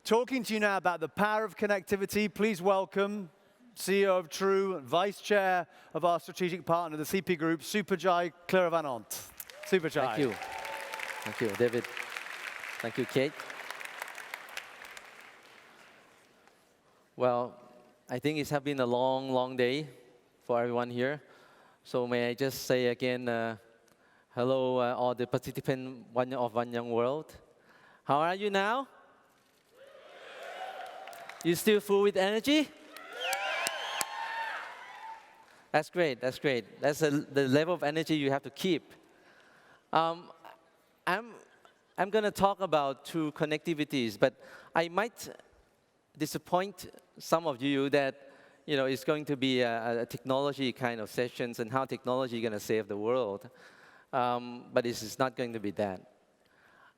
talking to you now about the power of connectivity. Please welcome CEO of True and Vice Chair of our strategic partner, the CP Group, Suphachai Chearavanont. Suphachai. Thank you. Thank you, David. Thank you, Kate. Well, I think it has been a long, long day for everyone here. So may I just say again, hello, all the participants of One Young World. How are you now? You still full with energy? That's great, that's great. That's the level of energy you have to keep. I'm going to talk about true connectivities, but I might disappoint some of you that it's going to be a technology kind of sessions and how technology is going to save the world. But it's not going to be that.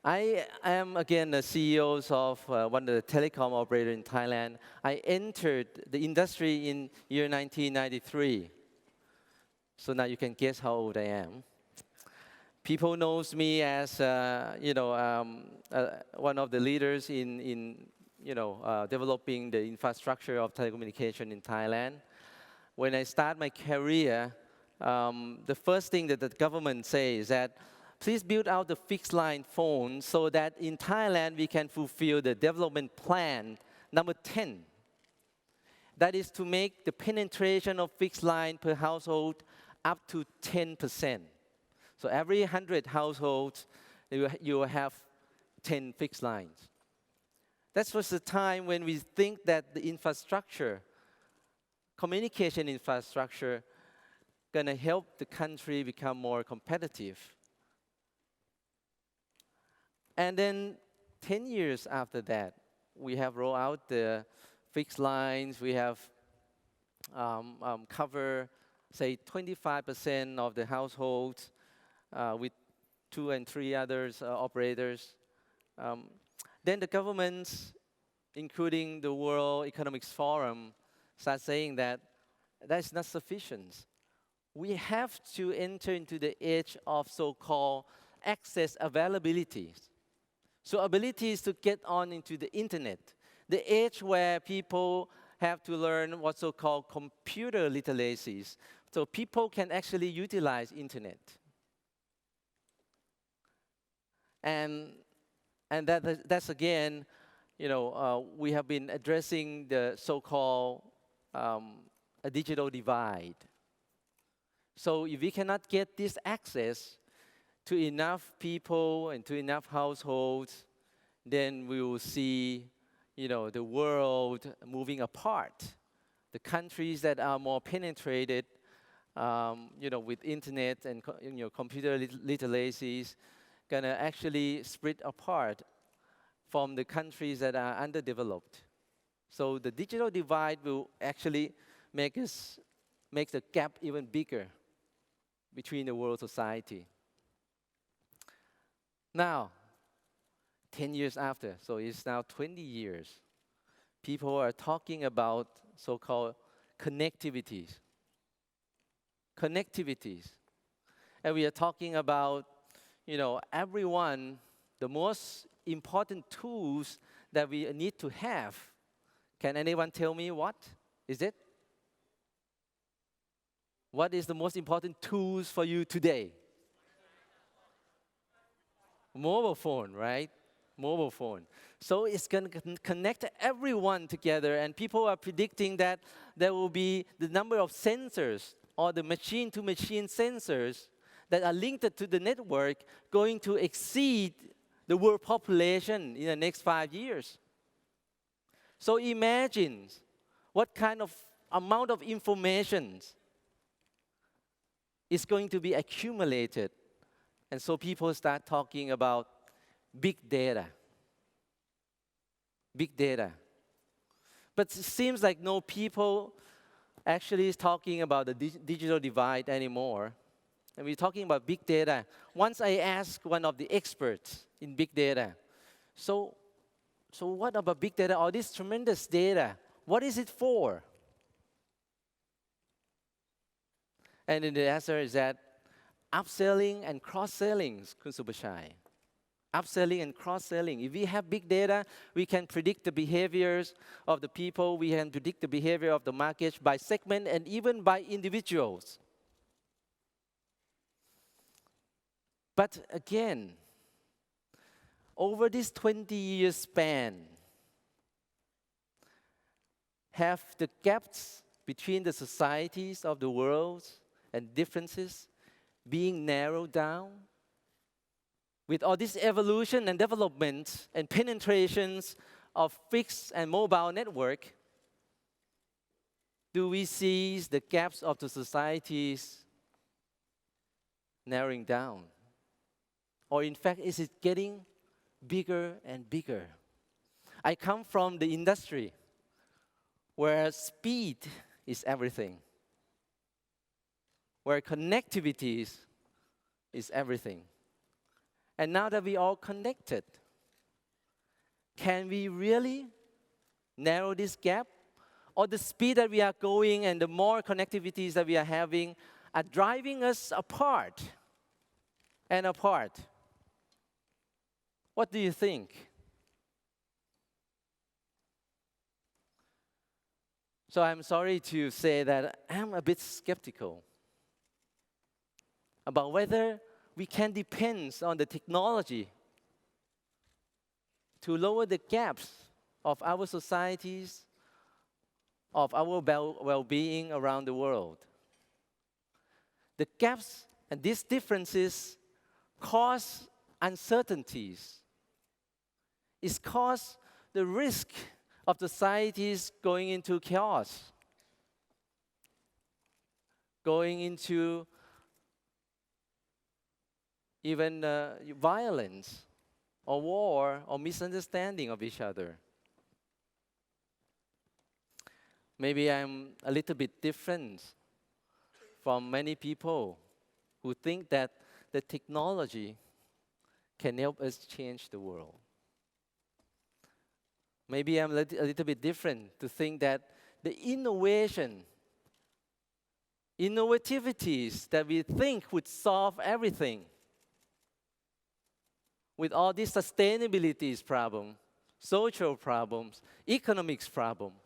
I am, again, the CEO of one of the telecom operators in Thailand. I entered the industry in year 1993. So now you can guess how old I am. People knows me as, one of the leaders in developing the infrastructure of telecommunication in Thailand. When I start my career, the first thing that the government says is that please build out the fixed line phone so that in Thailand we can fulfill the development plan number 10. That is to make the penetration of fixed line per household up to 10%. So every 100 households, you will have 10 fixed lines. That was the time when we think that the infrastructure, communication infrastructure, going to help the country become more competitive. And then 10 years after that, we have rolled out the fixed lines. We have covered, say, 25% of the households with 2 and 3 others operators. Then the governments, including the World Economic Forum, start saying that that's not sufficient. We have to enter into the age of so-called access availability. So ability is to get on into the internet, the age where people have to learn what's so-called computer literacies, so people can actually utilize internet. And that's again, we have been addressing the so-called a digital divide. So if we cannot get this access to enough people and to enough households, then we will see, the world moving apart. The countries that are more penetrated, with internet and computer literacies, gonna actually split apart from the countries that are underdeveloped. So the digital divide will actually make the gap even bigger between the world society. Now, 10 years after, so it's now 20 years, people are talking about so-called connectivities. Connectivities. And we are talking about, everyone, the most important tools that we need to have. Can anyone tell me what is it? What is the most important tools for you today? Mobile phone, right? Mobile phone. So it's going to connect everyone together, and people are predicting that there will be the number of sensors or the machine-to-machine sensors that are linked to the network going to exceed the world population in the next 5 years. So imagine what kind of amount of information is going to be accumulated. And so people start talking about big data. Big data. But it seems like no people actually is talking about the digital divide anymore. And we're talking about big data. Once I asked one of the experts in big data, so what about big data? All this tremendous data, what is it for? And then the answer is that upselling and cross-selling, Kun Suphachai. upselling and cross-selling. If we have big data, we can predict the behaviors of the people. We can predict the behavior of the market by segment and even by individuals. But again, over this 20-year span, have the gaps between the societies of the world and differences being narrowed down? With all this evolution and development and penetrations of fixed and mobile network, do we see the gaps of the societies narrowing down? Or in fact, is it getting bigger and bigger? I come from the industry where speed is everything, where connectivity is everything. And now that we are all connected, can we really narrow this gap? Or the speed that we are going and the more connectivities that we are having are driving us apart and apart? What do you think? So I'm sorry to say that I'm a bit skeptical about whether we can depend on the technology to lower the gaps of our societies, of our well-being around the world. The gaps and these differences cause uncertainties. It causes the risk of societies going into chaos, going into even violence or war or misunderstanding of each other. Maybe I'm a little bit different from many people who think that the technology can help us change the world. Maybe I'm a little bit different to think that the innovativities that we think would solve everything, with all these sustainability problems, social problems, economics problems,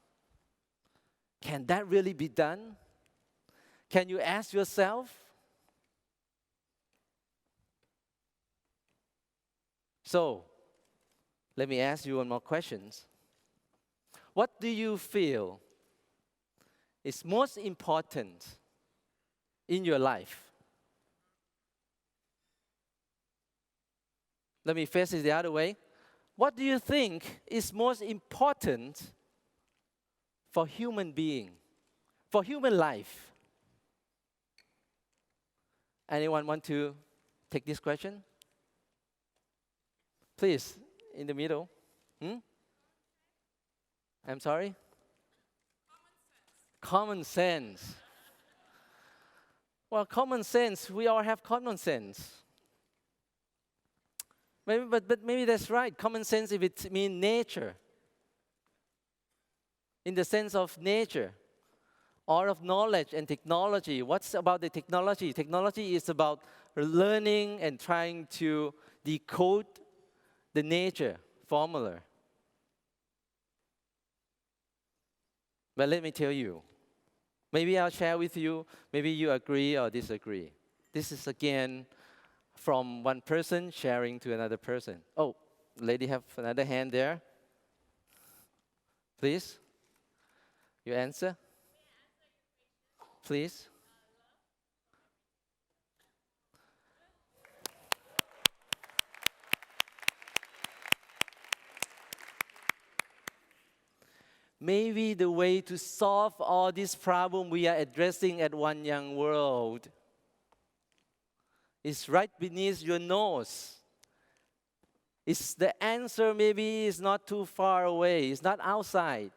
can that really be done? Can you ask yourself? So, let me ask you one more question. What do you feel is most important in your life? Let me face it the other way. What do you think is most important for human being, for human life? Anyone want to take this question? Please, in the middle. I'm sorry? Common sense. Well, common sense, we all have common sense. Maybe, but maybe that's right. Common sense, if it means nature, in the sense of nature, all of knowledge and technology. What's about the technology? Technology is about learning and trying to decode the nature formula. But let me tell you, maybe I'll share with you, maybe you agree or disagree. This is again from one person sharing to another person. Oh, lady have another hand there. Please, you answer. Please. Maybe the way to solve all these problems we are addressing at One Young World is right beneath your nose. The answer maybe is not too far away. It's not outside.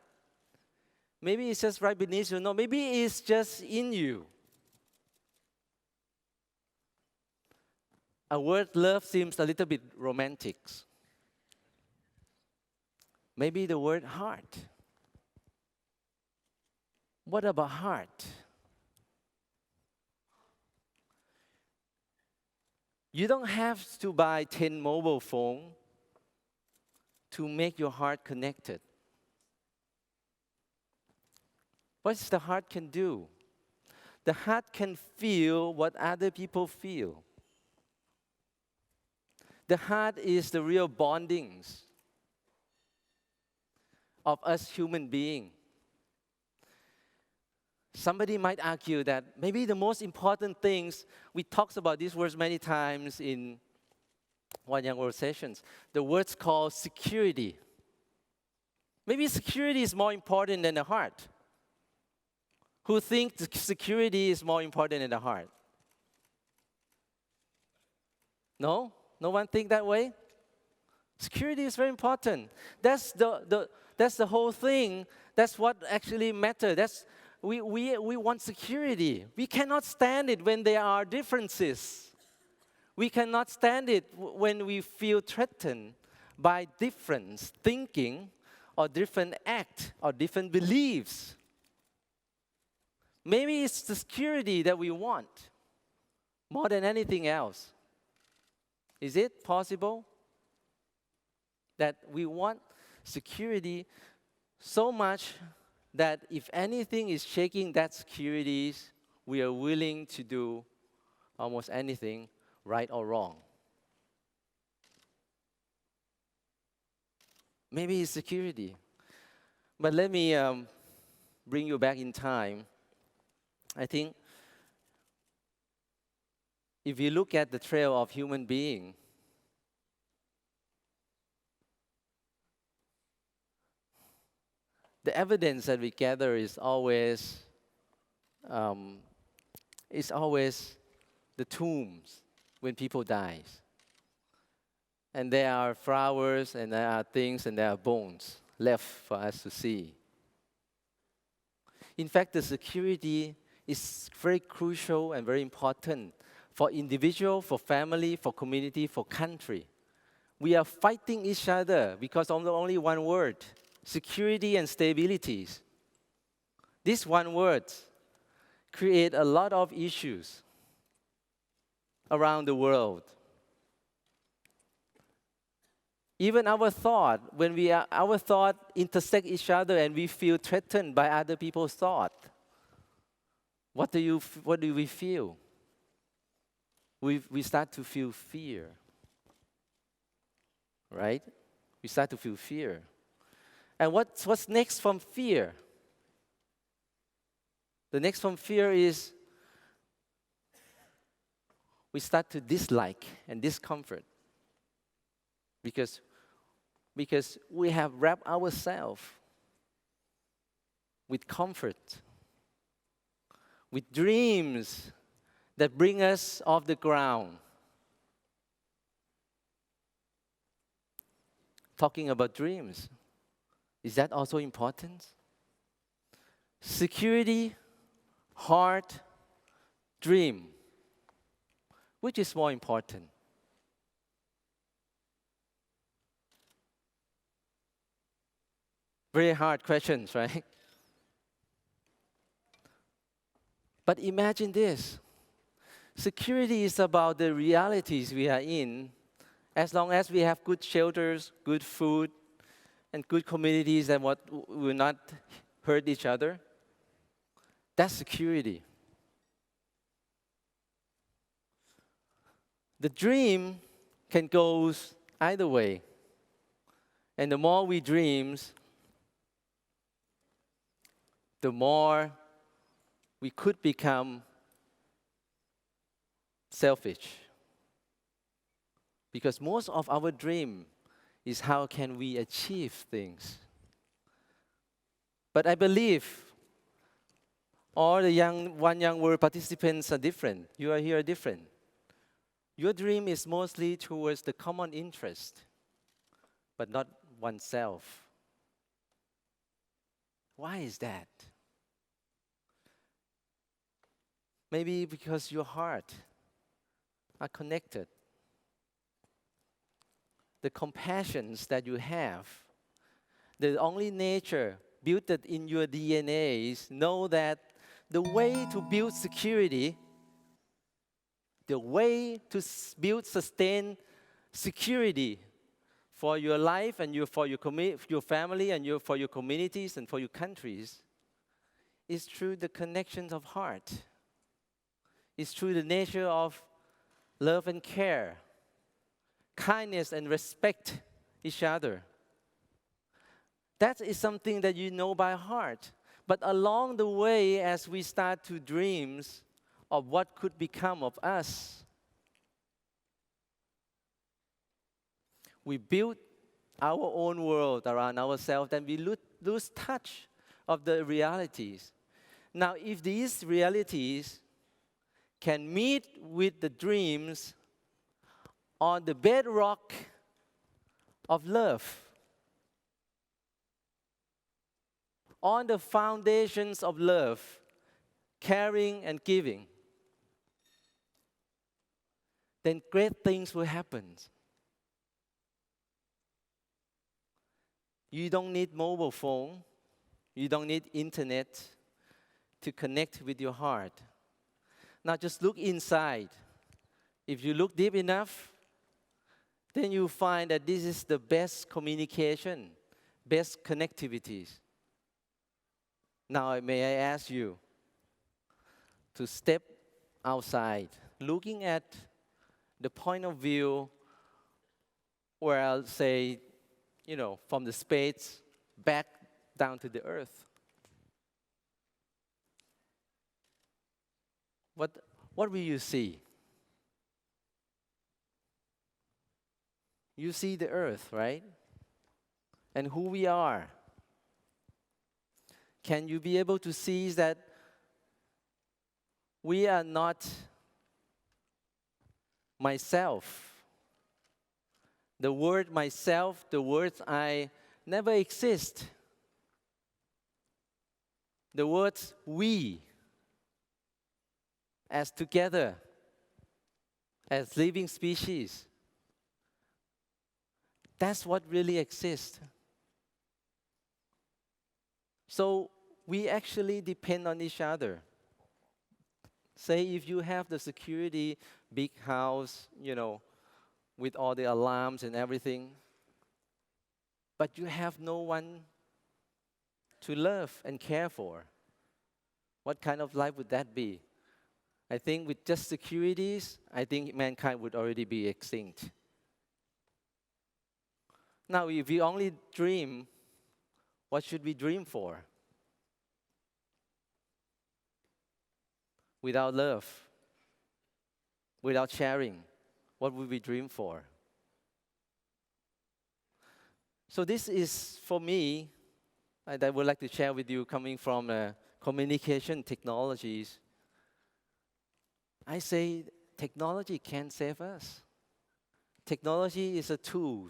Maybe it's just right beneath your nose. Maybe it's just in you. A word love seems a little bit romantic. Maybe the word heart. What about heart? You don't have to buy 10 mobile phones to make your heart connected. What the heart can do? The heart can feel what other people feel. The heart is the real bondings of us human beings. Somebody might argue that maybe the most important things, we talked about these words many times in One Young World sessions, the words called security. Maybe security is more important than the heart. Who think security is more important than the heart? No? No one think that way? Security is very important. That's the whole thing. That's what actually matters. We want security. We cannot stand it when there are differences. We cannot stand it when we feel threatened by different thinking or different act or different beliefs. Maybe it's the security that we want more than anything else. Is it possible that we want security so much that if anything is shaking that security, we are willing to do almost anything, right or wrong? Maybe it's security. But let me bring you back in time. I think if you look at the trail of human being, the evidence that we gather is always the tombs when people die. And there are flowers, and there are things, and there are bones left for us to see. In fact, the security is very crucial and very important for individual, for family, for community, for country. We are fighting each other because of only one word: security and stability. This one word create a lot of issues around the world. Even our thought, our thought intersect each other and we feel threatened by other people's thought. What do we feel? We start to feel fear, right? We start to feel fear. And what's next from fear? The next from fear is we start to dislike and discomfort because we have wrapped ourselves with comfort, with dreams that bring us off the ground. Talking about dreams, is that also important? Security, heart, dream. Which is more important? Very hard questions, right? But imagine this. Security is about the realities we are in. As long as we have good shelters, good food, and good communities that will not hurt each other, that's security. The dream can go either way. And the more we dream, the more we could become selfish. Because most of our dream is how can we achieve things. But I believe all the One Young World participants are different. You are here different. Your dream is mostly towards the common interest, but not oneself. Why is that? Maybe because your heart are connected. The compassions that you have, the only nature built in your DNA is know that the way to build security the way to build sustained security for your life and for your family and for your communities and for your countries is through the connections of heart. It's through the nature of love and care, kindness and respect each other. That is something that you know by heart. But along the way, as we start to dream of what could become of us, we build our own world around ourselves and we lose touch of the realities. Now, if these realities can meet with the dreams on the bedrock of love, on the foundations of love, caring and giving, then great things will happen. You don't need mobile phone. You don't need internet to connect with your heart. Now just look inside. If you look deep enough, then you find that this is the best communication, best connectivities. Now may I ask you to step outside, looking at the point of view where I'll say, from the space back down to the earth. What will you see? You see the earth, right? And who we are. Can you be able to see that we are not myself? The word myself, the words I never exist. The words we, as together, as living species. That's what really exists. So we actually depend on each other. Say if you have the security, big house, with all the alarms and everything, but you have no one to love and care for, what kind of life would that be? I think with just securities, I think mankind would already be extinct. Now, if we only dream, what should we dream for? Without love, without sharing, what would we dream for? So this is, for me, and I would like to share with you coming from communication technologies. I say technology can't save us. Technology is a tool.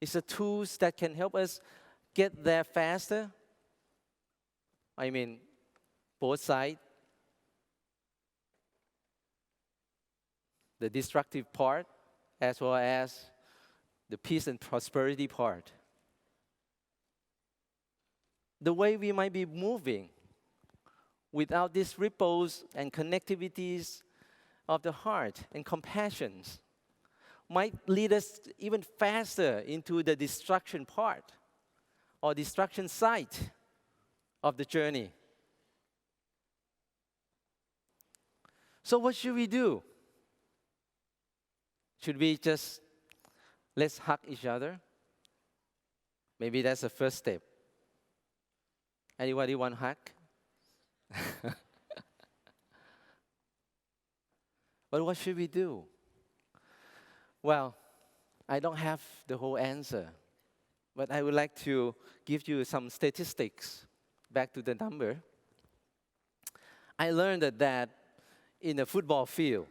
It's a tool that can help us get there faster. I mean, both sides. The destructive part, as well as the peace and prosperity part. The way we might be moving without these ripples and connectivities of the heart and compassions might lead us even faster into the destruction part or destruction site of the journey. So what should we do? Should we just, let's hug each other? Maybe that's the first step. Anybody want a hug? But what should we do? Well, I don't have the whole answer, but I would like to give you some statistics. Back to the number. I learned that in a football field,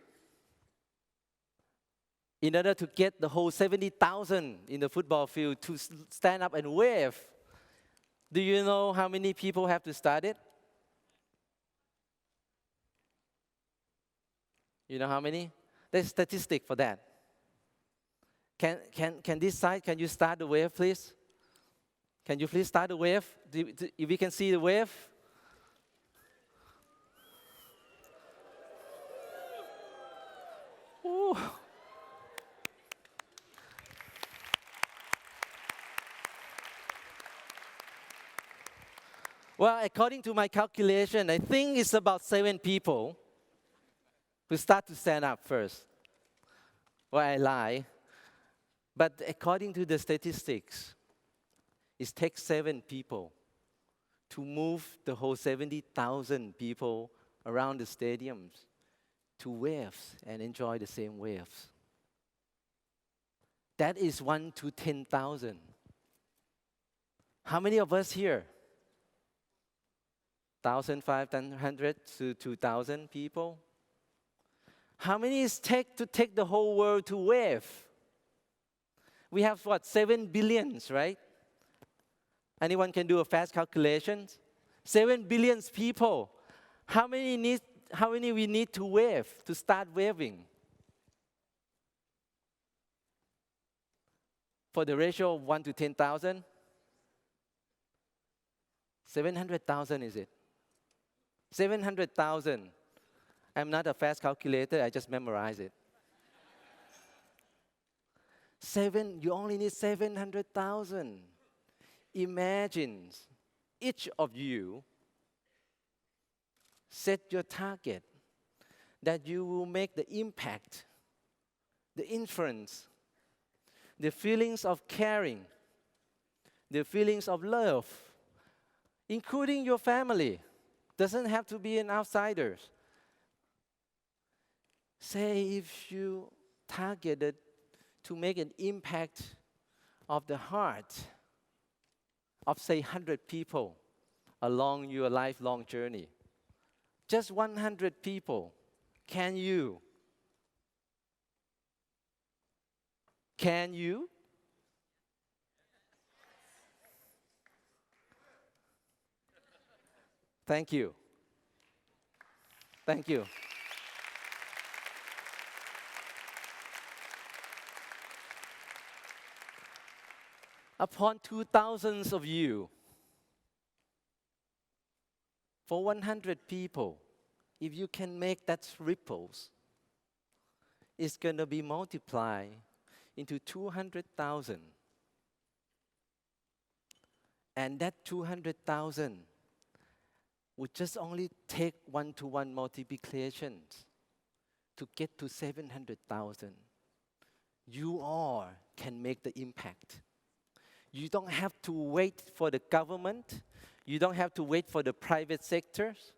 in order to get the whole 70,000 in the football field to stand up and wave, do you know how many people have to start it? You know how many? There's a statistic for that. Can this side, can you start the wave, please? Can you please start the wave? If we can see the wave. Whew. Well, according to my calculation, I think it's about 7 people who start to stand up first. Well, I lie. But according to the statistics, it takes 7 people to move the whole 70,000 people around the stadiums to waves and enjoy the same waves. That is 1 to 10,000. How many of us here? 1,500 to 2,000 people? How many it takes to take the whole world to wave? We have what, 7 billions, right? Anyone can do a fast calculation? 7 billion people. How many we need to wave to start waving? For the ratio of 1 to 10,000? 700,000 is it? 700,000. I'm not a fast calculator, I just memorize it. You only need 700,000. Imagine each of you set your target that you will make the impact, the influence, the feelings of caring, the feelings of love, including your family. Doesn't have to be an outsider. Say if you targeted to make an impact of the heart of, say, 100 people along your lifelong journey. Just 100 people. Can you? Can you? Thank you. Thank you. Upon 2,000 of you, for 100 people, if you can make that ripples, it's going to be multiplied into 200,000. And that 200,000 would just only take one-to-one multiplications to get to 700,000. You all can make the impact. You don't have to wait for the government. You don't have to wait for the private sectors.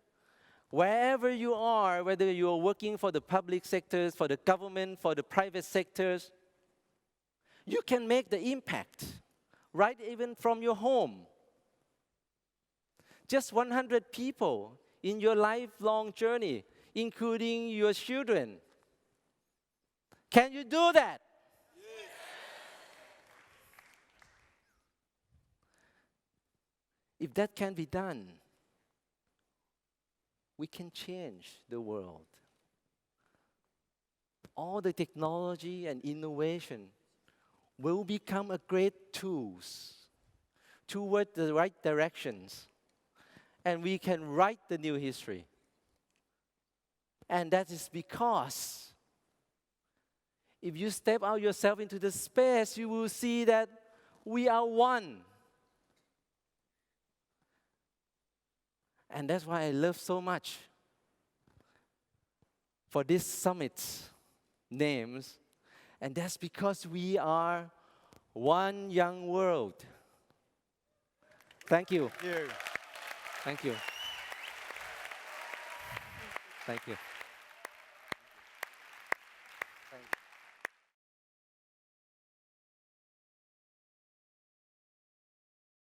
Wherever you are, whether you are working for the public sectors, for the government, for the private sectors, you can make the impact, right even from your home. Just 100 people in your lifelong journey, including your children. Can you do that? Yes. If that can be done, we can change the world. All the technology and innovation will become a great tools toward the right directions. And we can write the new history. And that is because if you step out yourself into the space, you will see that we are one. And that's why I love so much for this summit's names. And that's because we are one young world. Thank you. Thank you. Thank you. Thank you.